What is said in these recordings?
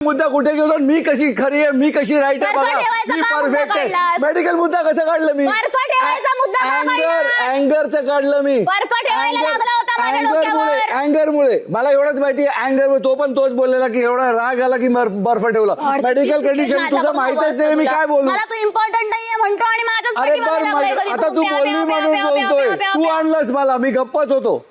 मुद्दा कुठे घेतो? मी कशी खरी आहे, मी कशी राईट आहे, मी परफेक्ट आहे. मेडिकल मुद्दा कसं काढलं मी? अँगरचं काढलं मी. अँगरमुळे मला एवढंच माहिती आहे. अँगरमुळे तो पण तोच बोललेला की एवढा राग आला की बर्फ ठेवला. मेडिकल कंडिशन तुझं माहितच नाही, मी काय बोलू? मला तू इम्पॉर्टंट नाहीये म्हणतो आणि आता तू बोलली म्हणून बोलतोय. तू आणलंस मला, मी गप्पच होतो.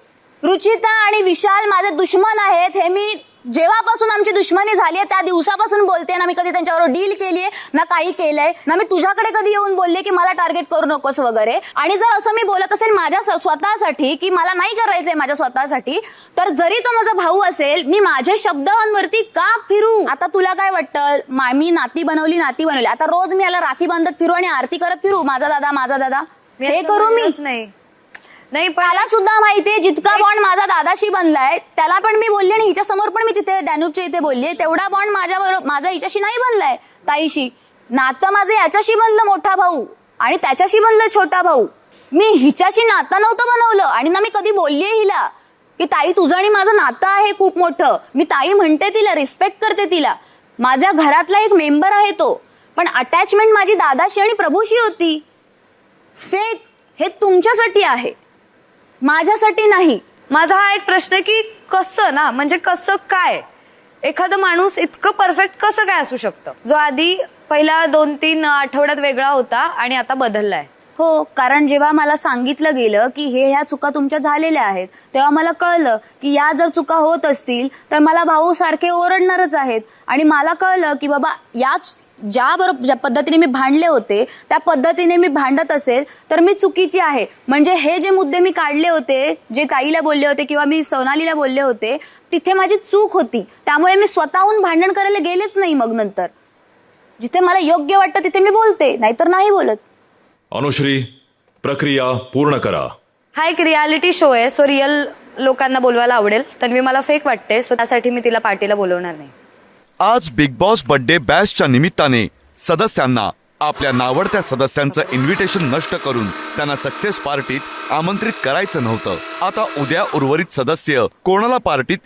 रुचिता आणि विशाल माझे दुश्मन आहेत हे मी जेव्हापासून आमची दुश्मनी झाली आहे त्या दिवसापासून बोलते ना. मी कधी त्यांच्याबरोबर डील केलीये ना, काही केलंय ना. मी तुझ्याकडे कधी येऊन बोलले की मला टार्गेट करू नकोस वगैरे. आणि जर असं मी बोलत असेल माझ्या स्वतःसाठी की मला नाही करायचंय माझ्या स्वतःसाठी, तर जरी तो माझा भाऊ असेल, मी माझ्या शब्दांवरती का फिरू? आता तुला काय वाटतं? मी नाती बनवली. आता रोज मी याला राखी बांधत फिरू आणि आरती करत फिरू, माझा दादा हे करू मी? नाही, पण मला सुद्धा माहितीये जितका बॉन्ड माझा दादाशी बनलाय त्याला पण मी बोलले आणि हिच्या समोर पण मी तिथे डॅन्यूबच्या इथे बोलले, तेवढा बॉन्ड माझा हिच्याशी नाही बनलाय. ताईशी नातं माझं याच्याशी बनलं मोठा भाऊ आणि त्याच्याशी बनलं छोटा भाऊ. मी हिच्याशी नातं नव्हतं बनवलं आणि ना मी कधी बोललीये हिला की ताई तुझं आणि माझं नातं आहे खूप मोठं. मी ताई म्हणते तिला, रिस्पेक्ट करते तिला, माझ्या घरातला एक मेंबर आहे तो. पण अटॅचमेंट माझी दादाशी आणि प्रभूशी होती. फेक हे तुमच्यासाठी आहे, माझ्यासाठी नाही. माझा हा एक प्रश्न की कसं ना, म्हणजे कसं काय एखादा माणूस इतकं परफेक्ट कसं काय असू शकतं, जो आधी पहिला 2-3 आठवड्यात वेगळा होता आणि आता बदललाय? हो, कारण जेव्हा मला सांगितलं गेलं की ह्या चुका तुमच्या झालेल्या आहेत, तेव्हा मला कळलं की या जर चुका होत असतील तर मला भाऊ सारखे ओरडणारच आहेत. आणि मला कळलं की बाबा ज्या पद्धतीने मी भांडले होते त्या पद्धतीने मी भांडत असेल तर मी चुकीची आहे. म्हणजे हे जे मुद्दे मी काढले होते, जे ताईला बोलले होते किंवा मी सोनालीला बोलले होते, तिथे माझी चूक होती. त्यामुळे मी स्वतःहून भांडण करायला गेलेच नाही. मग नंतर जिथे मला योग्य वाटतं तिथे मी बोलते, नाहीतर नाही बोलत. अनुश्री, प्रक्रिया पूर्ण करा. हा एक रियालिटी शो आहे, सो रिअल लोकांना बोलवायला आवडेल. तन्वी मला फेक वाटते, सो त्यासाठी मी तिला पार्टीला बोलवणार नाही. आज बिग बॉस बर्थडे बॅशच्या निमित्ताने सदस्यांना आपल्या नावडत्या सदस्यांचं इन्व्हिटेशन नष्ट करून त्यांना सक्सेस पार्टीत आमंत्रित करायचं नव्हतं. आता उद्या उर्वरित सदस्य कोणाला पार्टीत